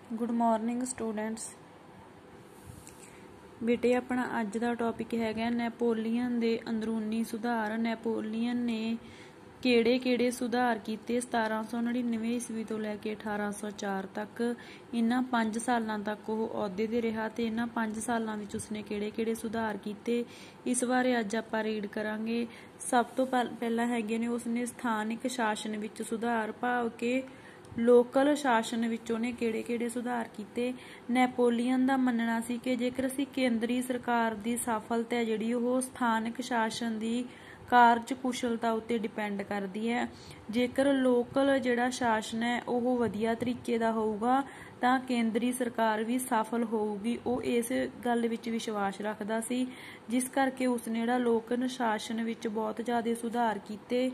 Good morning students. बेटे अपना अज का टॉपिक है नैपोलीयन दे अंदरूनी सुधार। नैपोलीयन ने किहड़े सुधार किए 1799 ईस्वी तो लैके 1804 तक। इन्हां 5 सालों तक वो अहुदे ते रहा ते इन्हां 5 सालों विच उसने किहड़े सुधार किए इस बारे अज आपां रीड करांगे। सब तो पहला हैगे ने उसने स्थानिक शासन विच सुधार, भाव के लोकल शासन विच उहने किहड़े सुधार किए। नैपोलीयन का मनना सी कि जेकर असीं केंद्री सरकार की सफलता है जिहड़ी ओह स्थानक शासन की कार्यकुशलता उत्ते डिपेंड करती है। जेकर लोकल जिहड़ा शासन है ओह वधिया तरीके दा होऊगा तां केंद्री सरकार भी सफल होऊगी। वो इस गल विच विश्वास रखदा सी, जिस करके उसने जिहड़ा लोकल शासन विच बहुत ज़्यादा सुधार किए।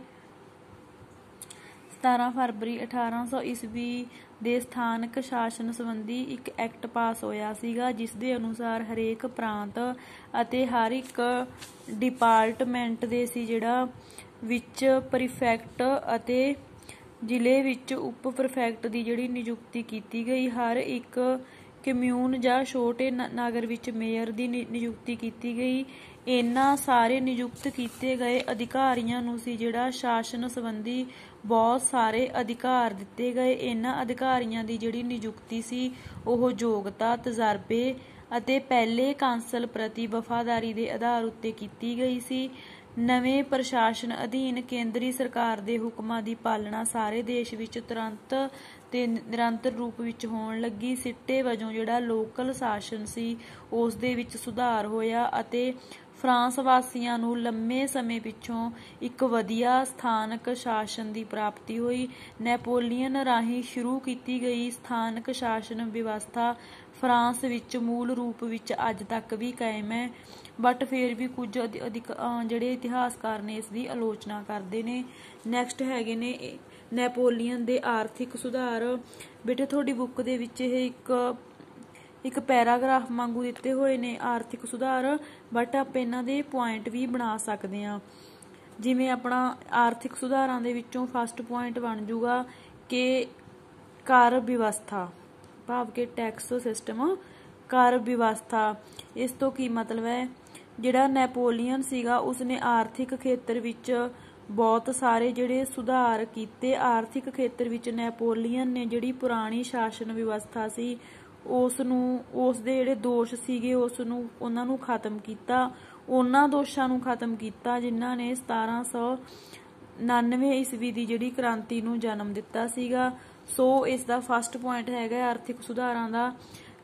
17 फरवरी 1800 ईस्वी ਦੇ ਸਥਾਨਕ ਸ਼ਾਸਨ ਸੰਬੰਧੀ ਇੱਕ ਐਕਟ ਪਾਸ ਹੋਇਆ ਸੀਗਾ, ਜਿਸ ਦੇ ਅਨੁਸਾਰ ਹਰੇਕ ਪ੍ਰਾਂਤ ਅਤੇ ਹਰ ਇੱਕ ਡਿਪਾਰਟਮੈਂਟ ਦੇ ਸੀ ਜਿਹੜਾ ਵਿੱਚ ਪ੍ਰੀਫੈਕਟ ਅਤੇ ਜ਼ਿਲ੍ਹੇ ਵਿੱਚ ਉਪ ਪ੍ਰੀਫੈਕਟ ਦੀ ਜਿਹੜੀ ਨਿਯੁਕਤੀ ਕੀਤੀ ਗਈ। ਹਰ ਇੱਕ ਕਮਿਊਨ ਜਾਂ ਛੋਟੇ ਨਗਰ ਵਿੱਚ ਮੇਅਰ ਦੀ ਨਿਯੁਕਤੀ ਕੀਤੀ ਗਈ। ਇਹਨਾਂ ਸਾਰੇ ਨਿਯੁਕਤ ਕੀਤੇ ਗਏ ਅਧਿਕਾਰੀਆਂ ਨੂੰ ਸੀ ਜਿਹੜਾ ਸ਼ਾਸਨ ਸੰਬੰਧੀ ਬਹੁਤ ਸਾਰੇ ਅਧਿਕਾਰ ਦਿੱਤੇ ਗਏ। ਇਹਨਾਂ ਅਧਿਕਾਰੀਆਂ ਦੀ ਜਿਹੜੀ ਨਿਯੁਕਤੀ ਸੀ ਉਹ ਯੋਗਤਾ, ਤਜਰਬੇ ਅਤੇ ਪਹਿਲੇ ਕਾਂਸਲ ਪ੍ਰਤੀ ਵਫਾਦਾਰੀ ਦੇ ਆਧਾਰ ਉੱਤੇ ਕੀਤੀ ਗਈ ਸੀ। ਨਵੇਂ ਪ੍ਰਸ਼ਾਸਨ ਅਧੀਨ ਕੇਂਦਰੀ ਸਰਕਾਰ ਦੇ ਹੁਕਮਾਂ ਦੀ ਪਾਲਣਾ ਸਾਰੇ ਦੇਸ਼ ਵਿੱਚ ਤੁਰੰਤ ਤੇ ਨਿਰੰਤਰ ਰੂਪ ਵਿੱਚ ਹੋਣ ਲੱਗੀ। ਸਿੱਟੇ ਵਜੋਂ ਜਿਹੜਾ ਲੋਕਲ ਸ਼ਾਸਨ ਸੀ ਉਸ ਦੇ ਵਿੱਚ ਸੁਧਾਰ ਹੋਇਆ ਅਤੇ ਫਰਾਂਸ ਵਾਸੀਆਂ ਨੂੰ ਲੰਮੇ ਸਮੇਂ ਪਿੱਛੋਂ ਇੱਕ ਵਧੀਆ ਸਥਾਨਕ ਸ਼ਾਸਨ ਦੀ ਪ੍ਰਾਪਤੀ ਹੋਈ। ਨੈਪੋਲੀਅਨ ਰਾਹੀਂ ਸ਼ੁਰੂ ਕੀਤੀ ਗਈ ਸਥਾਨਕ ਸ਼ਾਸਨ ਵਿਵਸਥਾ ਫਰਾਂਸ ਵਿੱਚ ਮੂਲ ਰੂਪ ਵਿੱਚ ਅੱਜ ਤੱਕ ਵੀ ਕਾਇਮ ਹੈ, ਬਟ ਫਿਰ ਵੀ ਕੁਝ ਜਿਹੜੇ ਇਤਿਹਾਸਕਾਰ ਨੇ ਇਸ ਦੀ ਆਲੋਚਨਾ ਕਰਦੇ ਨੇ। ਨੈਕਸਟ ਹੈਗੇ ਨੇ ਨੈਪੋਲੀਅਨ ਦੇ ਆਰਥਿਕ ਸੁਧਾਰ। ਬੇਟੇ ਤੁਹਾਡੀ ਬੁੱਕ ਦੇ ਵਿੱਚ ਇਹ ਇੱਕ ਪੈਰਾਗ੍ਰਾਫ ਵਾਂਗੂ ਦਿੱਤੇ ਹੋਏ ਨੇ ਆਰਥਿਕ ਸੁਧਾਰ, ਬਟ ਆਪਾਂ ਇਹਨਾਂ ਦੇ ਪੁਆਇੰਟ ਵੀ ਬਣਾ ਸਕਦੇ ਹਾਂ। ਜਿਵੇਂ ਆਪਣਾ ਆਰਥਿਕ ਸੁਧਾਰਾਂ ਦੇ ਵਿੱਚੋਂ ਫਸਟ ਪੁਆਇੰਟ ਬਣ ਜੂਗਾ ਕਿ ਕਰ ਵਿਵਸਥਾ, ਭਾਵ ਕਿ ਟੈਕਸ ਸਿਸਟਮ, ਕਰ ਵਿਵਸਥਾ। ਇਸ ਤੋਂ ਕੀ ਮਤਲਬ ਹੈ, ਜਿਹੜਾ ਨੈਪੋਲੀਅਨ ਸੀਗਾ ਉਸਨੇ ਆਰਥਿਕ ਖੇਤਰ ਵਿੱਚ ਬਹੁਤ ਸਾਰੇ ਜਿਹੜੇ ਸੁਧਾਰ ਕੀਤੇ। ਆਰਥਿਕ ਖੇਤਰ ਵਿੱਚ ਨੈਪੋਲੀਅਨ ਨੇ ਜਿਹੜੀ ਪੁਰਾਣੀ ਸ਼ਾਸਨ ਵਿਵਸਥਾ ਸੀ ਉਸ ਦੇ ਜਿਹੜੇ ਦੋਸ਼ ਸੀਗੇ ਉਹਨਾਂ ਨੂੰ ਖਤਮ ਕੀਤਾ। ਉਹਨਾਂ ਦੋਸ਼ਾਂ ਨੂੰ ਖਤਮ ਕੀਤਾ ਜਿਨ੍ਹਾਂ ਨੇ 1799 ਈਸਵੀ ਦੀ ਜਿਹੜੀ ਕ੍ਰਾਂਤੀ ਨੂੰ ਜਨਮ ਦਿੱਤਾ ਸੀਗਾ। ਸੋ ਇਸ ਦਾ ਫਸਟ ਪੁਆਇੰਟ ਹੈਗਾ ਆਰਥਿਕ ਸੁਧਾਰਾਂ ਦਾ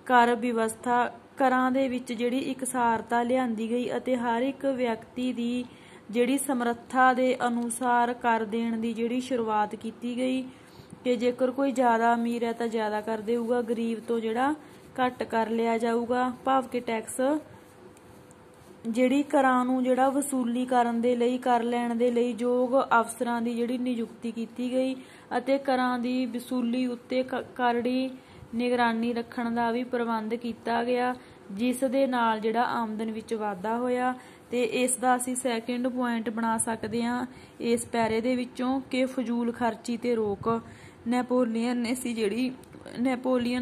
ਕਰ ਵਿਵਸਥਾ। ਕਰਾਂ ਦੇ ਵਿੱਚ ਜਿਹੜੀ ਇਕਸਾਰਤਾ ਲਿਆਂਦੀ ਗਈ ਅਤੇ ਹਰ ਇੱਕ ਵਿਅਕਤੀ ਦੀ ਜਿਹੜੀ ਸਮਰੱਥਾ ਦੇ ਅਨੁਸਾਰ ਕਰ ਦੇਣ ਦੀ ਜਿਹੜੀ ਸ਼ੁਰੂਆਤ ਕੀਤੀ ਗਈ ਕਿ ਜੇਕਰ ਕੋਈ ਜ਼ਿਆਦਾ ਅਮੀਰ ਹੈ ਤਾਂ ਜ਼ਿਆਦਾ ਕਰ ਦੇਊਗਾ, ਗਰੀਬ ਤੋਂ ਜਿਹੜਾ ਘੱਟ ਕਰ ਲਿਆ ਜਾਊਗਾ। ਭਾਵ ਕਿ ਟੈਕਸ ਜਿਹੜੀ ਕਰਾਂ ਨੂੰ ਜਿਹੜਾ ਵਸੂਲੀ ਕਰਨ ਦੇ ਲਈ, ਕਰ ਲੈਣ ਦੇ ਲਈ ਯੋਗ ਅਫਸਰਾਂ ਦੀ ਜਿਹੜੀ ਨਿਯੁਕਤੀ ਕੀਤੀ ਗਈ ਅਤੇ ਕਰਾਂ ਦੀ ਵਸੂਲੀ ਉੱਤੇ ਕਰੜੀ ਨਿਗਰਾਨੀ ਰੱਖਣ ਦਾ ਵੀ ਪ੍ਰਬੰਧ ਕੀਤਾ ਗਿਆ, ਜਿਸ ਦੇ ਨਾਲ ਜਿਹੜਾ ਆਮਦਨ ਵਿੱਚ ਵਾਧਾ ਹੋਇਆ। ਤੇ ਇਸ ਦਾ ਅਸੀਂ ਸੈਕਿੰਡ ਪੁਆਇੰਟ ਬਣਾ ਸਕਦੇ ਹਾਂ ਇਸ ਪੈਰੇ ਦੇ ਵਿੱਚੋਂ ਕਿ ਫਜ਼ੂਲ ਖਰਚੀ ਤੇ ਰੋਕ। ਨੈਪੋਲੀਅਨ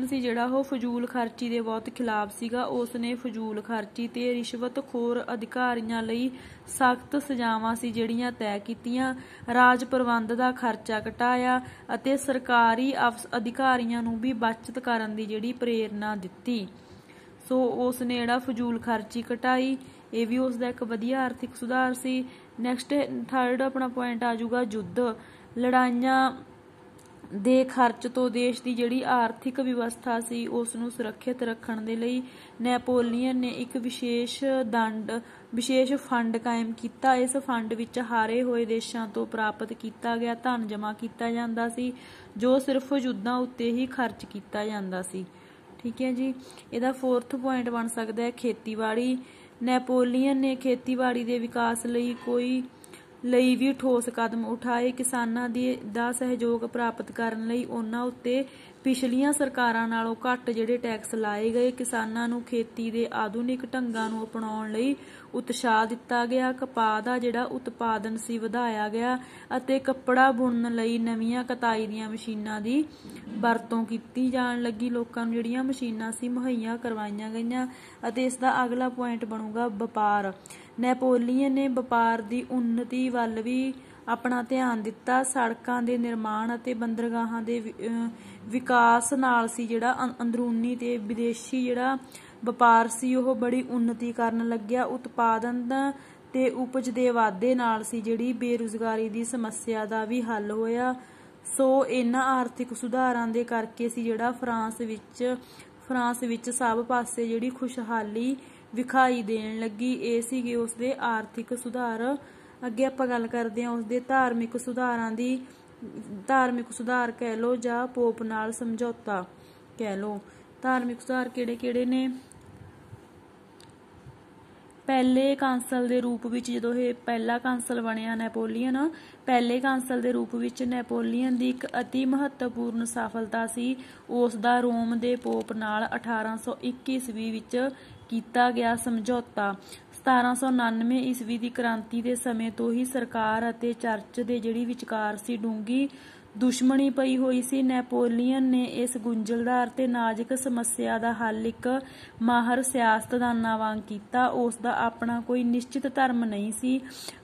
ਸੀ ਜਿਹੜਾ ਉਹ ਫਜ਼ੂਲ ਖਰਚੀ ਦੇ ਬਹੁਤ ਖਿਲਾਫ ਸੀਗਾ। ਉਸ ਨੇ ਫਜ਼ੂਲ ਖਰਚੀ ਤੇ ਰਿਸ਼ਵਤਖੋਰ ਅਧਿਕਾਰੀਆਂ ਲਈ ਸਖਤ ਸਜ਼ਾਵਾਂ ਸੀ ਜਿਹੜੀਆਂ ਤੈਅ ਕੀਤੀਆਂ, ਰਾਜ ਪ੍ਰਬੰਧ ਦਾ ਖਰਚਾ ਘਟਾਇਆ ਅਤੇ ਸਰਕਾਰੀ ਅਧਿਕਾਰੀਆਂ ਨੂੰ ਵੀ ਬਚਤ ਕਰਨ ਦੀ ਜਿਹੜੀ ਪ੍ਰੇਰਨਾ ਦਿੱਤੀ। ਸੋ ਉਸ ਨੇ ਜਿਹੜਾ ਫਜ਼ੂਲ ਖਰਚੀ ਘਟਾਈ, ਇਹ ਵੀ ਉਸ ਦਾ ਇੱਕ ਵਧੀਆ ਆਰਥਿਕ ਸੁਧਾਰ ਸੀ। ਨੈਕਸਟ ਥਰਡ ਆਪਣਾ ਪੁਆਇੰਟ ਆ ਜਾਊਗਾ ਯੁੱਧ। ਲੜਾਈਆਂ ਦੇ ਖਰਚ ਤੋਂ ਦੇਸ਼ ਦੀ ਜਿਹੜੀ ਆਰਥਿਕ ਵਿਵਸਥਾ ਸੀ ਉਸ ਨੂੰ ਸੁਰੱਖਿਅਤ ਰੱਖਣ ਦੇ ਲਈ ਨੈਪੋਲੀਅਨ ਨੇ ਇੱਕ ਵਿਸ਼ੇਸ਼ ਫੰਡ ਕਾਇਮ ਕੀਤਾ। ਇਸ ਫੰਡ ਵਿੱਚ ਹਾਰੇ ਹੋਏ ਦੇਸ਼ਾਂ ਤੋਂ ਪ੍ਰਾਪਤ ਕੀਤਾ ਗਿਆ ਧਨ ਜਮ੍ਹਾਂ ਕੀਤਾ ਜਾਂਦਾ ਸੀ, ਜੋ ਸਿਰਫ ਯੁੱਧਾਂ ਉੱਤੇ ਹੀ ਖਰਚ ਕੀਤਾ ਜਾਂਦਾ ਸੀ। ਠੀਕ ਹੈ ਜੀ। ਇਹਦਾ ਫੋਰਥ ਪੁਆਇੰਟ ਬਣ ਸਕਦਾ ਹੈ ਖੇਤੀਬਾੜੀ। ਨੈਪੋਲੀਅਨ ਨੇ ਖੇਤੀਬਾੜੀ ਦੇ ਵਿਕਾਸ ਲਈ ਵੀ ਠੋਸ ਕਦਮ ਉਠਾਏ। ਕਿਸਾਨਾਂ ਦਾ ਸਹਿਯੋਗ ਪ੍ਰਾਪਤ ਕਰਨ ਲਈ ਉਹਨਾਂ ਉੱਤੇ ਪਿਛਲੀਆਂ ਸਰਕਾਰਾਂ ਨਾਲੋਂ ਘੱਟ ਜਿਹੜੇ ਟੈਕਸ ਲਾਏ ਗਏ। ਕਿਸਾਨਾਂ ਨੂੰ ਖੇਤੀ ਦੇ ਆਧੁਨਿਕ ਢੰਗਾਂ ਨੂੰ ਅਪਣਾਉਣ ਲਈ ਉਤਸ਼ਾਹ ਦਿੱਤਾ ਗਿਆ। ਕਪਾਹ ਦਾ ਜਿਹੜਾ ਉਤਪਾਦਨ ਸੀ ਵਧਾਇਆ ਗਿਆ ਅਤੇ ਕੱਪੜਾ ਬੁਣਨ ਲਈ ਨਵੀਆਂ ਕਤਾਈ ਦੀਆਂ ਮਸ਼ੀਨਾਂ ਦੀ ਵਰਤੋਂ ਕੀਤੀ ਜਾਣ ਲੱਗੀ। ਲੋਕਾਂ ਨੂੰ ਜਿਹੜੀਆਂ ਮਸ਼ੀਨਾਂ ਸੀ ਮੁਹੱਈਆ ਕਰਵਾਈਆਂ ਗਈਆਂ। ਅਤੇ ਇਸ ਦਾ ਅਗਲਾ ਪੁਆਇੰਟ ਬਣੂਗਾ ਵਪਾਰ। ਨੈਪੋਲੀਅਨ ਨੇ ਵਪਾਰ ਦੀ ਉੱਨਤੀ ਵੱਲ ਵੀ ਆਪਣਾ ਧਿਆਨ ਦਿੱਤਾ। ਸੜਕਾਂ ਦੇ ਨਿਰਮਾਣ ਅਤੇ ਬੰਦਰਗਾਹਾਂ ਦੇ ਵਿਕਾਸ ਨਾਲ ਸੀ ਜਿਹੜਾ ਅੰਦਰੂਨੀ ਤੇ ਵਿਦੇਸ਼ੀ ਜਿਹੜਾ ਵਪਾਰ ਸੀ ਉਹ ਬੜੀ ਉੱਨਤੀ ਕਰਨ ਲੱਗਿਆ। ਉਤਪਾਦਨ ਤੇ ਉਪਜ ਦੇ ਵਾਧੇ ਨਾਲ ਸੀ ਜਿਹੜੀ ਬੇਰੁਜ਼ਗਾਰੀ ਦੀ ਸਮੱਸਿਆ ਦਾ ਵੀ ਹੱਲ ਹੋਇਆ। ਸੋ ਇਹਨਾਂ ਆਰਥਿਕ ਸੁਧਾਰਾਂ ਦੇ ਕਰਕੇ ਸੀ ਜਿਹੜਾ ਫਰਾਂਸ ਵਿੱਚ ਸਭ ਪਾਸੇ ਜਿਹੜੀ ਖੁਸ਼ਹਾਲੀ ਵਿਖਾਈ ਦੇਣ ਲੱਗੀ। ਇਹ ਸੀਗੇ ਉਸਦੇ ਆਰਥਿਕ ਸੁਧਾਰ। ਅੱਗੇ ਆਪਾਂ ਗੱਲ ਕਰਦੇ ਹਾਂ ਉਸਦੇ ਧਾਰਮਿਕ ਸੁਧਾਰਾਂ ਦੀ। ਧਾਰਮਿਕ ਸੁਧਾਰ ਕਹਿ ਲਓ ਜਾਂ ਪੋਪ ਨਾਲ ਸਮਝੌਤਾ ਕਹਿ ਲਓ। ਧਾਰਮਿਕ ਸੁਧਾਰ ਕਿਹੜੇ ਕਿਹੜੇ ਨੇ? ਪਹਿਲੇ ਕਾਂਸਲ ਦੇ ਰੂਪ ਵਿੱਚ, ਜਦੋਂ ਇਹ ਪਹਿਲਾ ਕਾਂਸਲ ਬਣਿਆ ਨੈਪੋਲੀਅਨ, ਪਹਿਲੇ ਕਾਂਸਲ ਦੇ ਰੂਪ ਵਿੱਚ ਨੈਪੋਲੀਅਨ ਦੀ ਇੱਕ ਅਤੀ ਮਹੱਤਵਪੂਰਨ ਸਫਲਤਾ ਸੀ ਉਸ ਦਾ ਰੋਮ ਦੇ ਪੋਪ ਨਾਲ 1821 ਈਸਵੀ ਵਿੱਚ ਕੀਤਾ ਗਿਆ ਸਮਝੌਤਾ। 1799 ਈਸਵੀ ਦੀ ਕ੍ਰਾਂਤੀ ਦੇ ਸਮੇਂ ਤੋਂ ਹੀ ਸਰਕਾਰ ਅਤੇ ਚਰਚ ਦੇ ਜਿਹੜੀ ਵਿਚਕਾਰ ਸੀ ਡੂੰਘੀ ਦੁਸ਼ਮਣੀ ਪਈ ਹੋਈ ਸੀ। ਨੈਪੋਲੀਅਨ ਨੇ ਇਸ ਗੁੰਝਲਦਾਰ ਤੇ ਨਾਜ਼ੁਕ ਸਮੱਸਿਆ ਦਾ ਹੱਲ ਇੱਕ ਮਾਹਰ ਸਿਆਸਤਦਾਨਾਂ ਵਾਂਗ ਕੀਤਾ। ਉਸ ਦਾ ਆਪਣਾ ਕੋਈ ਨਿਸ਼ਚਿਤ ਧਰਮ ਨਹੀਂ ਸੀ,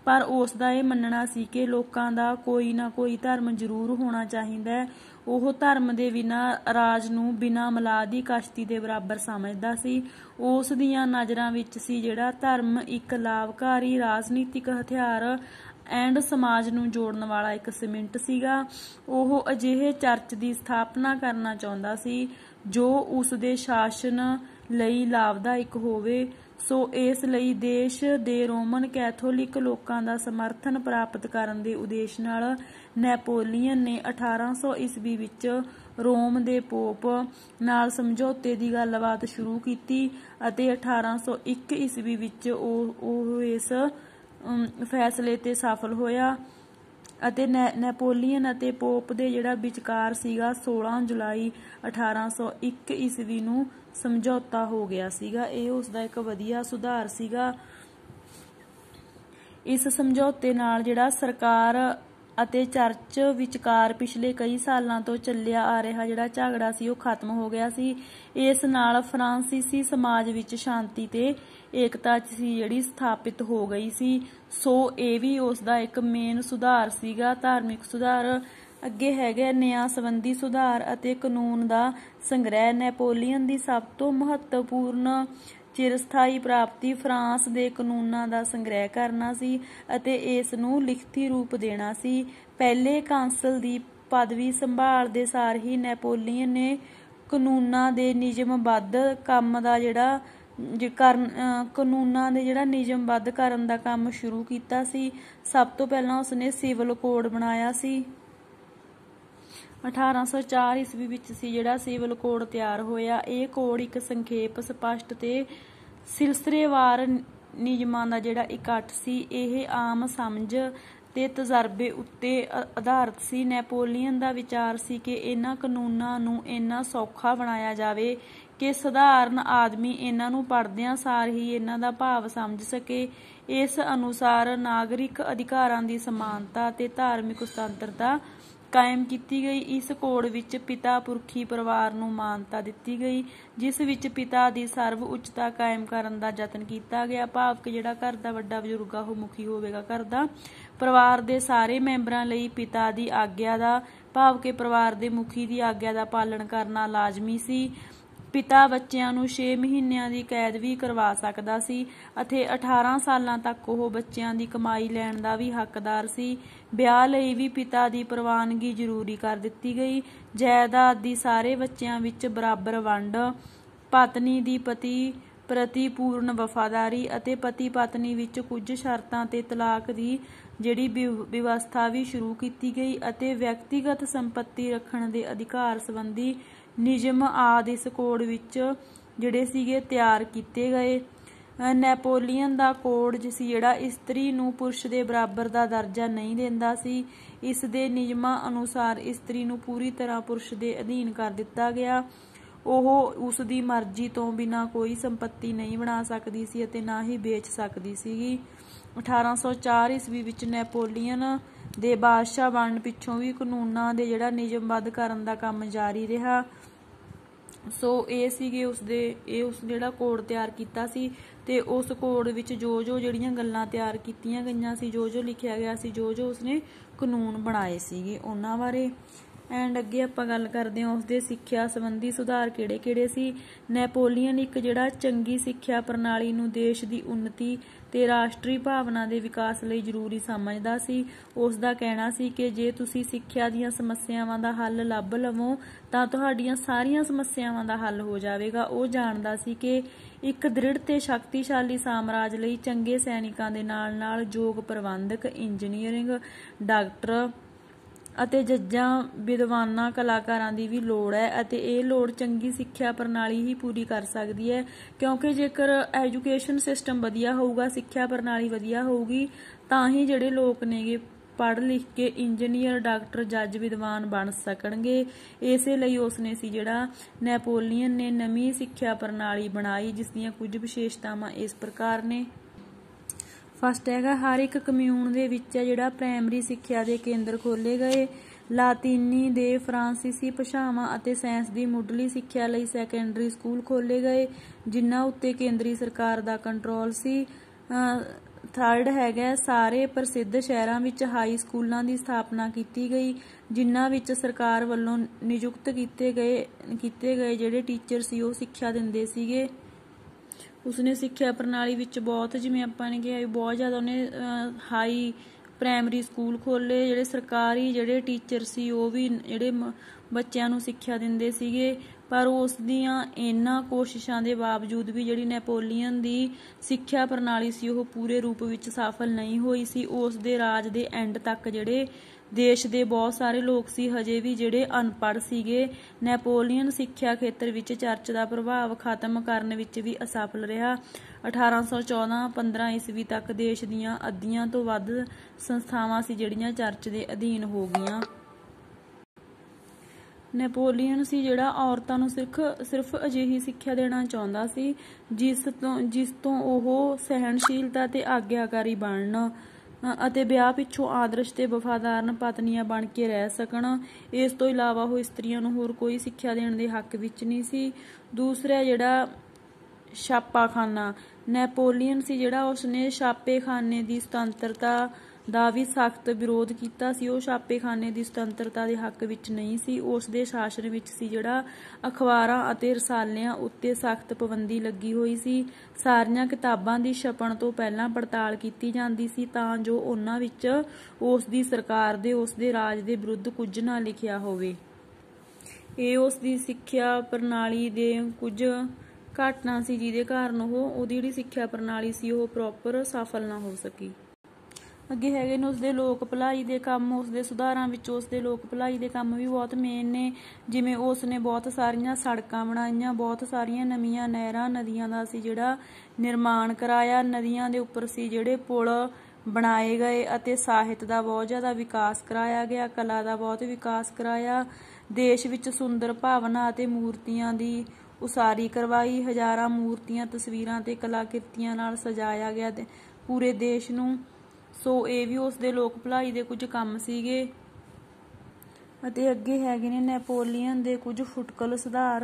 ਪਰ ਉਸ ਦਾ ਇਹ ਮੰਨਣਾ ਸੀ ਕਿ ਲੋਕਾਂ ਦਾ ਕੋਈ ਨਾ ਕੋਈ ਧਰਮ ਜ਼ਰੂਰ ਹੋਣਾ ਚਾਹੀਦਾ ਹੈ। ਉਹ ਧਰਮ ਦੇ ਬਿਨਾਂ ਰਾਜ ਨੂੰ ਬਿਨਾਂ ਮਲਾਹ ਦੀ ਕਸ਼ਤੀ ਦੇ ਬਰਾਬਰ ਸਮਝਦਾ ਸੀ। ਉਸ ਦੀਆਂ ਨਜ਼ਰਾਂ ਵਿੱਚ ਸੀ ਜਿਹੜਾ ਧਰਮ ਇੱਕ ਲਾਭਕਾਰੀ ਰਾਜਨੀਤਿਕ ਹਥਿਆਰ ਐਂਡ ਸਮਾਜ ਨੂੰ ਜੋੜਨ ਵਾਲਾ ਇੱਕ ਸੀਮਿੰਟ ਸੀਗਾ। ਉਹ ਅਜਿਹੇ ਚਰਚ ਦੀ ਸਥਾਪਨਾ ਕਰਨਾ ਚਾਹੁੰਦਾ ਸੀ ਜੋ ਉਸ ਦੇ ਸ਼ਾਸਨ ਲਈ ਲਾਭਦਾਇਕ ਹੋਵੇ। ਸੋ ਇਸ ਲਈ ਦੇਸ਼ ਦੇ ਰੋਮਨ ਕੈਥੋਲਿਕ ਲੋਕਾਂ ਦਾ ਸਮਰਥਨ ਪ੍ਰਾਪਤ ਕਰਨ ਦੇ ਉਦੇਸ਼ ਨਾਲ ਨੈਪੋਲੀਅਨ ਨੇ 1800 ਈਸਵੀ ਵਿੱਚ ਰੋਮ ਦੇ ਪੋਪ ਨਾਲ ਸਮਝੌਤੇ ਦੀ ਗੱਲਬਾਤ ਸ਼ੁਰੂ ਕੀਤੀ ਅਤੇ 1801 ਈਸਵੀ ਵਿੱਚ ਉਹ ਇਸ ਫੈਸਲੇ ਤੇ ਸਫਲ ਹੋਇਆ ਅਤੇ ਨੈਪੋਲੀਅਨ ਅਤੇ ਪੋਪ ਦੇ ਜਿਹੜਾ ਵਿਚਕਾਰ ਸੀਗਾ 16 ਜੁਲਾਈ 1801 ਈਸਵੀ ਨੂੰ ਸਮਝੌਤਾ ਹੋ ਗਿਆ ਸੀਗਾ। ਇਹ ਉਸਦਾ ਇੱਕ ਵਧੀਆ ਸੁਧਾਰ ਸੀਗਾ। ਇਸ ਸਮਝੌਤੇ ਨਾਲ ਜਿਹੜਾ ਸਰਕਾਰ ਅਤੇ ਚਰਚ ਵਿਚਕਾਰ ਪਿਛਲੇ ਕਈ ਸਾਲਾਂ ਤੋਂ ਚੱਲਿਆ ਆ ਰਿਹਾ ਜਿਹੜਾ ਝਗੜਾ ਸੀ ਉਹ ਖਤਮ ਹੋ ਗਿਆ ਸੀ। ਇਸ ਨਾਲ ਫਰਾਂਸੀਸੀ ਸਮਾਜ ਵਿੱਚ ਸ਼ਾਂਤੀ ਤੇ ਏਕਤਾ ਸੀ ਜਿਹੜੀ ਸਥਾਪਿਤ ਹੋ ਗਈ ਸੀ। ਸੋ ਇਹ ਵੀ ਉਸ ਦਾ ਇੱਕ ਮੇਨ ਸੁਧਾਰ ਸੀਗਾ, ਧਾਰਮਿਕ ਸੁਧਾਰ। ਅੱਗੇ ਹੈਗਾ ਨਿਆਂ ਸੰਬੰਧੀ ਸੁਧਾਰ ਅਤੇ ਕਾਨੂੰਨ ਦਾ ਸੰਗ੍ਰਹਿ। ਨੈਪੋਲੀਅਨ ਦੀ ਸਭ ਤੋਂ ਮਹੱਤਵਪੂਰਨ ਚਿਰਸਥਾਈ ਪ੍ਰਾਪਤੀ ਫਰਾਂਸ ਦੇ ਕਾਨੂੰਨਾਂ ਦਾ ਸੰਗ੍ਰਹਿ ਕਰਨਾ ਸੀ ਅਤੇ ਇਸ ਨੂੰ ਲਿਖਤੀ ਰੂਪ ਦੇਣਾ ਸੀ। ਪਹਿਲੇ ਕਾਂਸਲ ਦੀ ਪਦਵੀ ਸੰਭਾਲਦੇ ਸਾਰ ਹੀ ਨੈਪੋਲੀਅਨ ਨੇ ਕਾਨੂੰਨਾਂ ਦੇ ਨਿਯਮਬੱਧ ਕੰਮ ਦਾ ਜਿਹੜਾ ਨਿਯਮਬੱਧ ਕਰਨ ਦਾ ਕੰਮ ਸ਼ੁਰੂ ਕੀਤਾ ਸੀ। ਸਭ ਤੋਂ ਪਹਿਲਾਂ ਉਸਨੇ ਸਿਵਲ ਕੋਡ ਬਣਾਇਆ ਸੀ। 1804 ਈਸਵੀ ਵਿੱਚ ਸੀ ਜਿਹੜਾ ਸਿਵਲ ਕੋਡ ਤਿਆਰ ਹੋਇਆ। ਇਹ ਕੋਡ ਇੱਕ ਸੰਖੇਪ, ਸਪਸ਼ਟ ਤੇ ਸਿਲਸਿਲੇਵਾਰ ਨਿਯਮਾਂ ਦਾ ਜਿਹੜਾ ਇਕੱਠ ਸੀ। ਇਹ ਆਮ ਸਮਝ ਤੇ ਤਜਰਬੇ ਉੱਤੇ ਆਧਾਰਿਤ ਸੀ। ਨੈਪੋਲੀਅਨ ਦਾ ਵਿਚਾਰ ਸੀ ਕਿ ਇਹਨਾਂ ਕਾਨੂੰਨਾਂ ਨੂੰ ਇੰਨਾ ਸੌਖਾ ਬਣਾਇਆ ਜਾਵੇ ਕਿ ਸਧਾਰਨ ਆਦਮੀ ਇਹਨਾਂ ਨੂੰ ਪੜ੍ਹਦਿਆਂ ਸਾਰ ਹੀ ਇਹਨਾਂ ਦਾ ਭਾਵ ਸਮਝ ਸਕੇ। ਇਸ ਅਨੁਸਾਰ ਨਾਗਰਿਕ ਅਧਿਕਾਰਾਂ ਦੀ ਸਮਾਨਤਾ ਤੇ ਧਾਰਮਿਕ ਸੁਤੰਤਰਤਾ ਕਾਇਮ ਕੀਤੀ ਗਈ। ਇਸ ਕੋਡ ਵਿੱਚ ਪਿਤਾ ਪੁਰਖੀ ਪਰਿਵਾਰ ਨੂੰ ਮਾਨਤਾ ਦਿੱਤੀ ਗਈ, ਜਿਸ ਵਿੱਚ ਪਿਤਾ ਦੀ ਸਰਵ ਉੱਚਤਾ ਕਾਇਮ ਕਰਨ ਦਾ ਯਤਨ ਕੀਤਾ ਗਿਆ। ਭਾਵ ਕਿ ਜਿਹੜਾ ਘਰ ਦਾ ਵੱਡਾ ਬਜ਼ੁਰਗ ਆ ਉਹ ਮੁਖੀ ਹੋਵੇਗਾ ਘਰ ਦਾ। ਪਰਿਵਾਰ ਦੇ ਸਾਰੇ ਮੈਂਬਰਾਂ ਲਈ ਪਿਤਾ ਦੀ ਆਗਿਆ ਦਾ, ਭਾਵ ਕਿ ਪਰਿਵਾਰ ਦੇ ਮੁਖੀ ਦੀ ਆਗਿਆ ਦਾ ਪਾਲਣ ਕਰਨਾ ਲਾਜ਼ਮੀ ਸੀ। ਪਿਤਾ ਬੱਚਿਆਂ ਨੂੰ 6 ਮਹੀਨਿਆਂ ਦੀ ਕੈਦ ਵੀ ਕਰਵਾ ਸਕਦਾ ਸੀ ਅਤੇ 18 ਸਾਲਾਂ ਤੱਕ ਉਹ ਬੱਚਿਆਂ ਦੀ ਕਮਾਈ ਲੈਣ ਦਾ ਵੀ ਹੱਕਦਾਰ ਸੀ। ਵਿਆਹ ਲਈ ਵੀ ਪਿਤਾ ਦੀ ਪ੍ਰਵਾਨਗੀ ਜ਼ਰੂਰੀ ਕਰ ਦਿੱਤੀ ਗਈ। ਜਾਇਦਾਦ ਦੀ ਸਾਰੇ ਬੱਚਿਆਂ ਵਿੱਚ ਬਰਾਬਰ ਵੰਡ, ਪਤਨੀ ਦੀ ਪਤੀ ਪ੍ਰਤੀ ਪੂਰਨ ਵਫਾਦਾਰੀ ਅਤੇ ਪਤੀ ਪਤਨੀ ਵਿੱਚ ਕੁਝ ਸ਼ਰਤਾਂ ਤੇ ਤਲਾਕ ਦੀ ਜਿਹੜੀ ਵਿਵਸਥਾ ਵੀ ਸ਼ੁਰੂ ਕੀਤੀ ਗਈ ਅਤੇ ਵਿਅਕਤੀਗਤ ਸੰਪਤੀ ਰੱਖਣ ਦੇ ਅਧਿਕਾਰ ਸੰਬੰਧੀ ਨਿਯਮ ਆਦਿ ਇਸ ਕੋਡ ਵਿੱਚ ਜਿਹੜੇ ਸੀਗੇ ਤਿਆਰ ਕੀਤੇ ਗਏ। ਨੈਪੋਲੀਅਨ ਦਾ ਕੋਡ ਸੀ ਜਿਹੜਾ ਇਸਤਰੀ ਨੂੰ ਪੁਰਸ਼ ਦੇ ਬਰਾਬਰ ਦਾ ਦਰਜਾ ਨਹੀਂ ਦਿੰਦਾ ਸੀ। ਇਸ ਦੇ ਨਿਯਮਾਂ ਅਨੁਸਾਰ ਇਸਤਰੀ ਨੂੰ ਪੂਰੀ ਤਰ੍ਹਾਂ ਪੁਰਸ਼ ਦੇ ਅਧੀਨ ਕਰ ਦਿੱਤਾ ਗਿਆ। ਉਹ ਉਸ ਦੀ ਮਰਜ਼ੀ ਤੋਂ ਬਿਨਾਂ ਕੋਈ ਸੰਪੱਤੀ ਨਹੀਂ ਬਣਾ ਸਕਦੀ ਸੀ ਅਤੇ ਨਾ ਹੀ ਵੇਚ ਸਕਦੀ ਸੀਗੀ। 1804 ਈਸਵੀ ਵਿੱਚ ਨੈਪੋਲੀਅਨ ਦੇ ਬਾਦਸ਼ਾਹ ਬਣਨ ਪਿੱਛੋਂ ਵੀ ਕਾਨੂੰਨਾਂ ਦੇ ਜਿਹੜਾ ਨਿਯਮਬੱਧ ਕਰਨ ਦਾ ਕੰਮ ਜਾਰੀ ਰਿਹਾ। ਸੋ ਇਹ ਸੀਗੇ ਉਸ ਜਿਹੜਾ ਕੋਡ ਤਿਆਰ ਕੀਤਾ ਸੀ ਤੇ ਉਸ ਕੋਡ ਵਿੱਚ ਜੋ ਜਿਹੜੀਆਂ ਗੱਲਾਂ ਤਿਆਰ ਕੀਤੀਆਂ ਗਈਆਂ ਸੀ, ਜੋ ਲਿਖਿਆ ਗਿਆ ਸੀ, ਜੋ ਉਸਨੇ ਕਾਨੂੰਨ ਬਣਾਏ ਸੀਗੇ ਉਹਨਾਂ ਬਾਰੇ। ਐਂਡ ਅੱਗੇ ਆਪਾਂ ਗੱਲ ਕਰਦੇ ਹਾਂ ਉਸਦੇ ਸਿੱਖਿਆ ਸੰਬੰਧੀ ਸੁਧਾਰ ਕਿਹੜੇ ਸੀ। ਨੈਪੋਲੀਅਨ ਇੱਕ ਜਿਹੜਾ ਚੰਗੀ ਸਿੱਖਿਆ ਪ੍ਰਣਾਲੀ ਨੂੰ ਦੇਸ਼ ਦੀ ਉੱਨਤੀ ਤੇ ਰਾਸ਼ਟਰੀ ਭਾਵਨਾ ਦੇ ਵਿਕਾਸ ਲਈ ਜ਼ਰੂਰੀ ਸਮਝਦਾ ਸੀ। ਉਸ ਦਾ ਕਹਿਣਾ ਸੀ ਕਿ ਜੇ ਤੁਸੀਂ ਸਿੱਖਿਆ ਦੀਆਂ ਸਮੱਸਿਆਵਾਂ ਦਾ ਹੱਲ ਲੱਭ ਲਵੋ ਤਾਂ ਤੁਹਾਡੀਆਂ ਸਾਰੀਆਂ ਸਮੱਸਿਆਵਾਂ ਦਾ ਹੱਲ ਹੋ ਜਾਵੇਗਾ। ਉਹ ਜਾਣਦਾ ਸੀ ਕਿ ਇੱਕ ਦ੍ਰਿੜ ਤੇ ਸ਼ਕਤੀਸ਼ਾਲੀ ਸਾਮਰਾਜ ਲਈ ਚੰਗੇ ਸੈਨਿਕਾਂ ਦੇ ਨਾਲ ਯੋਗ ਪ੍ਰਬੰਧਕ, ਇੰਜੀਨੀਅਰਿੰਗ, ਡਾਕਟਰ ਅਤੇ ਜੱਜਾਂ, ਵਿਦਵਾਨਾਂ, ਕਲਾਕਾਰਾਂ ਦੀ ਵੀ ਲੋੜ ਹੈ ਅਤੇ ਇਹ ਲੋੜ ਚੰਗੀ ਸਿੱਖਿਆ ਪ੍ਰਣਾਲੀ ਹੀ ਪੂਰੀ ਕਰ ਸਕਦੀ ਹੈ, ਕਿਉਂਕਿ ਜੇਕਰ ਐਜੂਕੇਸ਼ਨ ਸਿਸਟਮ ਵਧੀਆ ਹੋਊਗਾ, ਸਿੱਖਿਆ ਪ੍ਰਣਾਲੀ ਵਧੀਆ ਹੋਊਗੀ ਤਾਂ ਹੀ ਜਿਹੜੇ ਲੋਕ ਨੇਗੇ ਪੜ੍ਹ ਲਿਖ ਕੇ ਇੰਜੀਨੀਅਰ, ਡਾਕਟਰ, ਜੱਜ, ਵਿਦਵਾਨ ਬਣ ਸਕਣਗੇ। ਇਸੇ ਲਈ ਉਸਨੇ ਸੀ ਜਿਹੜਾ ਨੈਪੋਲੀਅਨ ਨੇ ਨਵੀਂ ਸਿੱਖਿਆ ਪ੍ਰਣਾਲੀ ਬਣਾਈ, ਜਿਸ ਦੀਆਂ ਕੁਝ ਵਿਸ਼ੇਸ਼ਤਾਵਾਂ ਇਸ ਪ੍ਰਕਾਰ ਨੇ। ਫਸਟ ਹੈਗਾ ਹਰ ਇੱਕ ਕਮਿਊਨ ਦੇ ਵਿੱਚ ਜਿਹੜਾ ਪ੍ਰਾਇਮਰੀ ਸਿੱਖਿਆ ਦੇ ਕੇਂਦਰ ਖੋਲ੍ਹੇ ਗਏ। ਲਾਤੀਨੀ ਦੇ ਫਰਾਂਸੀਸੀ ਭਾਸ਼ਾਵਾਂ ਅਤੇ ਸਾਇੰਸ ਦੀ ਮੁੱਢਲੀ ਸਿੱਖਿਆ ਲਈ ਸੈਕੰਡਰੀ ਸਕੂਲ ਖੋਲ੍ਹੇ ਗਏ, ਜਿਨ੍ਹਾਂ ਉੱਤੇ ਕੇਂਦਰੀ ਸਰਕਾਰ ਦਾ ਕੰਟਰੋਲ ਸੀ। ਥਰਡ ਹੈਗਾ ਸਾਰੇ ਪ੍ਰਸਿੱਧ ਸ਼ਹਿਰਾਂ ਵਿੱਚ ਹਾਈ ਸਕੂਲਾਂ ਦੀ ਸਥਾਪਨਾ ਕੀਤੀ ਗਈ, ਜਿਨ੍ਹਾਂ ਵਿੱਚ ਸਰਕਾਰ ਵੱਲੋਂ ਨਿਯੁਕਤ ਕੀਤੇ ਗਏ ਜਿਹੜੇ ਟੀਚਰ ਸੀ ਉਹ ਸਿੱਖਿਆ ਦਿੰਦੇ ਸੀਗੇ। ਉਸਨੇ ਸਿੱਖਿਆ ਪ੍ਰਣਾਲੀ ਵਿੱਚ ਬਹੁਤ, ਜਿਵੇਂ ਆਪਾਂ ਨੇ ਕਿਹਾ, ਬਹੁਤ ਜ਼ਿਆਦਾ ਉਹਨੇ ਹਾਈ ਪ੍ਰਾਇਮਰੀ ਸਕੂਲ ਖੋਲ੍ਹੇ। ਜਿਹੜੇ ਸਰਕਾਰੀ ਜਿਹੜੇ ਟੀਚਰ ਸੀ ਉਹ ਵੀ ਜਿਹੜੇ ਬੱਚਿਆਂ ਨੂੰ ਸਿੱਖਿਆ ਦਿੰਦੇ ਸੀਗੇ, ਪਰ ਉਸ ਦੀਆਂ ਇਹਨਾਂ ਕੋਸ਼ਿਸ਼ਾਂ ਦੇ ਬਾਵਜੂਦ ਵੀ ਜਿਹੜੀ ਨੈਪੋਲੀਅਨ ਦੀ ਸਿੱਖਿਆ ਪ੍ਰਣਾਲੀ ਸੀ ਉਹ ਪੂਰੇ ਰੂਪ ਵਿੱਚ ਸਫਲ ਨਹੀਂ ਹੋਈ ਸੀ। ਉਸ ਦੇ ਰਾਜ ਦੇ ਐਂਡ ਤੱਕ ਜਿਹੜੇ ਦੇਸ਼ ਦੇ ਬਹੁਤ ਸਾਰੇ ਲੋਕ ਸੀ ਹਜੇ ਵੀ ਜਿਹੜੇ ਅਨਪੜ੍ਹ ਸੀਗੇ। ਨੈਪੋਲੀਅਨ ਸਿੱਖਿਆ ਖੇਤਰ ਵਿੱਚ ਚਰਚ ਦਾ ਪ੍ਰਭਾਵ ਖਤਮ ਕਰਨ ਵਿੱਚ ਵੀ ਅਸਫਲ ਰਿਹਾ। 1814-15 ਈਸਵੀ ਤੱਕ ਦੇਸ਼ ਦੀਆਂ ਅੱਧੀਆਂ ਤੋਂ ਵੱਧ ਸੰਸਥਾਵਾਂ ਸੀ ਜਿਹੜੀਆਂ ਚਰਚ ਦੇ ਅਧੀਨ ਹੋ ਗਈਆਂ। ਨੈਪੋਲੀਅਨ ਸੀ ਜਿਹੜਾ ਔਰਤਾਂ ਨੂੰ ਸਿਰਫ ਅਜਿਹੀ ਸਿੱਖਿਆ ਦੇਣਾ ਚਾਹੁੰਦਾ ਸੀ ਜਿਸ ਤੋਂ ਉਹ ਸਹਿਣਸ਼ੀਲਤਾ ਤੇ ਆਗਿਆਕਾਰੀ ਬਣਨ ਅਤੇ ਵਿਆਹ ਪਿੱਛੋਂ ਆਦਰਸ਼ ਤੇ ਵਫਾਦਾਰ ਪਤਨੀਆਂ ਬਣ ਕੇ ਰਹਿ ਸਕਣ। ਇਸ ਤੋਂ ਇਲਾਵਾ ਉਹ ਇਸਤਰੀਆਂ ਨੂੰ ਹੋਰ ਕੋਈ ਸਿੱਖਿਆ ਦੇਣ ਦੇ ਹੱਕ ਵਿੱਚ ਨਹੀਂ ਸੀ। ਦੂਸਰਾ ਜਿਹੜਾ ਛਾਪਾਖਾਨਾ, ਨੈਪੋਲੀਅਨ ਸੀ ਜਿਹੜਾ ਉਸਨੇ ਛਾਪੇਖਾਨੇ ਦੀ ਸੁਤੰਤਰਤਾ ਦਾ ਵੀ ਸਖਤ ਵਿਰੋਧ ਕੀਤਾ ਸੀ। ਉਹ ਛਾਪੇਖਾਨੇ ਦੀ ਸੁਤੰਤਰਤਾ ਦੇ ਹੱਕ ਵਿੱਚ ਨਹੀਂ ਸੀ। ਉਸ ਦੇ ਸ਼ਾਸਨ ਵਿੱਚ ਸੀ ਜਿਹੜਾ ਅਖਬਾਰਾਂ ਅਤੇ ਰਸਾਲਿਆਂ ਉੱਤੇ ਸਖਤ ਪਾਬੰਦੀ ਲੱਗੀ ਹੋਈ ਸੀ। ਸਾਰੀਆਂ ਕਿਤਾਬਾਂ ਦੀ ਛਪਣ ਤੋਂ ਪਹਿਲਾਂ ਪੜਤਾਲ ਕੀਤੀ ਜਾਂਦੀ ਸੀ ਤਾਂ ਜੋ ਉਹਨਾਂ ਵਿੱਚ ਉਸ ਦੀ ਸਰਕਾਰ ਦੇ, ਉਸ ਦੇ ਰਾਜ ਦੇ ਵਿਰੁੱਧ ਕੁਝ ਨਾ ਲਿਖਿਆ ਹੋਵੇ। ਇਹ ਉਸ ਦੀ ਸਿੱਖਿਆ ਪ੍ਰਣਾਲੀ ਦੇ ਕੁਝ ਘਟਨਾ ਸੀ ਜਿਹਦੇ ਕਾਰਨ ਉਹਦੀ ਜਿਹੜੀ ਸਿੱਖਿਆ ਪ੍ਰਣਾਲੀ ਸੀ ਉਹ ਪ੍ਰੋਪਰ ਸਫਲ ਨਾ ਹੋ ਸਕੀ। ਅੱਗੇ ਹੈਗੇ ਨੇ ਉਸਦੇ ਲੋਕ ਭਲਾਈ ਦੇ ਕੰਮ। ਉਸਦੇ ਸੁਧਾਰਾਂ ਵਿੱਚ ਉਸਦੇ ਲੋਕ ਭਲਾਈ ਦੇ ਕੰਮ ਵੀ ਬਹੁਤ ਮੇਨ ਨੇ, ਜਿਵੇਂ ਉਸਨੇ ਬਹੁਤ ਸਾਰੀਆਂ ਸੜਕਾਂ ਬਣਾਈਆਂ, ਬਹੁਤ ਸਾਰੀਆਂ ਨਵੀਆਂ ਨਹਿਰਾਂ, ਨਦੀਆਂ ਦਾ ਸੀ ਜਿਹੜਾ ਨਿਰਮਾਣ ਕਰਾਇਆ, ਨਦੀਆਂ ਦੇ ਉੱਪਰ ਸੀ ਜਿਹੜੇ ਪੁਲ ਬਣਾਏ ਗਏ ਅਤੇ ਸਾਹਿਤ ਦਾ ਬਹੁਤ ਜ਼ਿਆਦਾ ਵਿਕਾਸ ਕਰਾਇਆ ਗਿਆ, ਕਲਾ ਦਾ ਬਹੁਤ ਵਿਕਾਸ ਕਰਾਇਆ। ਦੇਸ਼ ਵਿੱਚ ਸੁੰਦਰ ਭਾਵਨਾ ਅਤੇ ਮੂਰਤੀਆਂ ਦੀ ਉਸਾਰੀ ਕਰਵਾਈ। ਹਜ਼ਾਰਾਂ ਮੂਰਤੀਆਂ, ਤਸਵੀਰਾਂ ਤੇ ਕਲਾਕ੍ਰਿਤੀਆਂ ਨਾਲ ਸਜਾਇਆ ਗਿਆ ਪੂਰੇ ਦੇਸ਼ ਨੂੰ। ਸੋ ਇਹ ਵੀ ਉਸ ਦੇ ਲੋਕ ਭਲਾਈ ਦੇ ਕੁਝ ਕੰਮ ਸੀਗੇ। ਅਤੇ ਅੱਗੇ ਹੈਗੇ ਨੇ ਨੈਪੋਲੀਅਨ ਦੇ ਕੁਝ ਫੁਟਕਲ ਸੁਧਾਰ,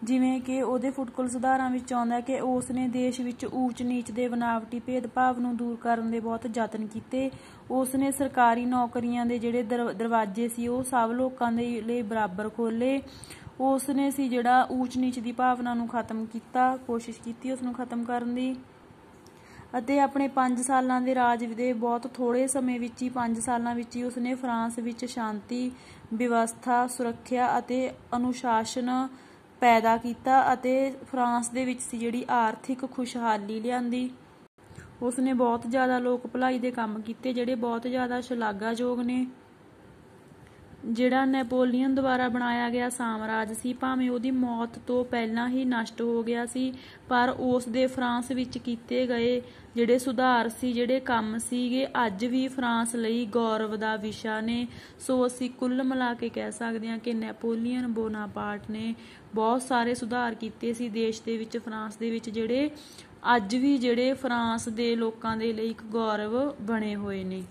ਜਿਵੇਂ ਕਿ ਉਹਦੇ ਫੁਟਕਲ ਸੁਧਾਰਾਂ ਵਿੱਚ ਆਉਂਦਾ ਕਿ ਉਸ ਨੇ ਦੇਸ਼ ਵਿੱਚ ਊਚ ਨੀਚ ਦੇ ਬਨਾਵਟੀ ਭੇਦਭਾਵ ਨੂੰ ਦੂਰ ਕਰਨ ਦੇ ਬਹੁਤ ਯਤਨ ਕੀਤੇ। ਉਸ ਨੇ ਸਰਕਾਰੀ ਨੌਕਰੀਆਂ ਦੇ ਜਿਹੜੇ ਦਰਵਾਜ਼ੇ ਸੀ ਉਹ ਸਭ ਲੋਕਾਂ ਦੇ ਲਈ ਬਰਾਬਰ ਖੋਲ੍ਹੇ। ਉਸ ਨੇ ਸੀ ਜਿਹੜਾ ਊਚ ਨੀਚ ਦੀ ਭਾਵਨਾ ਨੂੰ ਖਤਮ ਕੀਤਾ, ਕੋਸ਼ਿਸ਼ ਕੀਤੀ ਉਸ ਨੂੰ ਖਤਮ ਕਰਨ ਦੀ। ਅਤੇ ਆਪਣੇ 5 ਸਾਲਾਂ ਦੇ ਰਾਜ ਦੇ ਬਹੁਤ ਥੋੜ੍ਹੇ ਸਮੇਂ ਵਿੱਚ ਹੀ, 5 ਸਾਲਾਂ ਵਿੱਚ ਹੀ ਉਸਨੇ ਫਰਾਂਸ ਵਿੱਚ ਸ਼ਾਂਤੀ, ਵਿਵਸਥਾ, ਸੁਰੱਖਿਆ ਅਤੇ ਅਨੁਸ਼ਾਸਨ ਪੈਦਾ ਕੀਤਾ ਅਤੇ ਫਰਾਂਸ ਦੇ ਵਿੱਚ ਸੀ ਜਿਹੜੀ ਆਰਥਿਕ ਖੁਸ਼ਹਾਲੀ ਲਿਆਂਦੀ। ਉਸਨੇ ਬਹੁਤ ਜ਼ਿਆਦਾ ਲੋਕ ਭਲਾਈ ਦੇ ਕੰਮ ਕੀਤੇ ਜਿਹੜੇ ਬਹੁਤ ਜ਼ਿਆਦਾ ਸ਼ਲਾਘਾਯੋਗ ਨੇ। ਜਿਹੜਾ ਨੈਪੋਲੀਅਨ ਦੁਆਰਾ ਬਣਾਇਆ ਗਿਆ ਸਾਮਰਾਜ ਸੀ, ਭਾਵੇਂ ਉਹਦੀ ਮੌਤ ਤੋਂ ਪਹਿਲਾਂ ਹੀ ਨਸ਼ਟ ਹੋ ਗਿਆ ਸੀ, ਪਰ ਉਸ ਦੇ ਫਰਾਂਸ ਵਿੱਚ ਕੀਤੇ ਗਏ ਜਿਹੜੇ ਸੁਧਾਰ ਸੀ, ਜਿਹੜੇ ਕੰਮ ਸੀਗੇ, ਅੱਜ ਵੀ ਫਰਾਂਸ ਲਈ ਗੌਰਵ ਦਾ ਵਿਸ਼ਾ ਨੇ। ਸੋ ਅਸੀਂ ਕੁੱਲ ਮਿਲਾ ਕੇ ਕਹਿ ਸਕਦੇ ਹਾਂ ਕਿ ਨੈਪੋਲੀਅਨ ਬੋਨਾਪਾਰਟ ਨੇ ਬਹੁਤ ਸਾਰੇ ਸੁਧਾਰ ਕੀਤੇ ਸੀ ਦੇਸ਼ ਦੇ ਵਿੱਚ, ਫਰਾਂਸ ਦੇ ਵਿੱਚ, ਜਿਹੜੇ ਅੱਜ ਵੀ ਜਿਹੜੇ ਫਰਾਂਸ ਦੇ ਲੋਕਾਂ ਦੇ ਲਈ ਇੱਕ ਗੌਰਵ ਬਣੇ ਹੋਏ ਨੇ।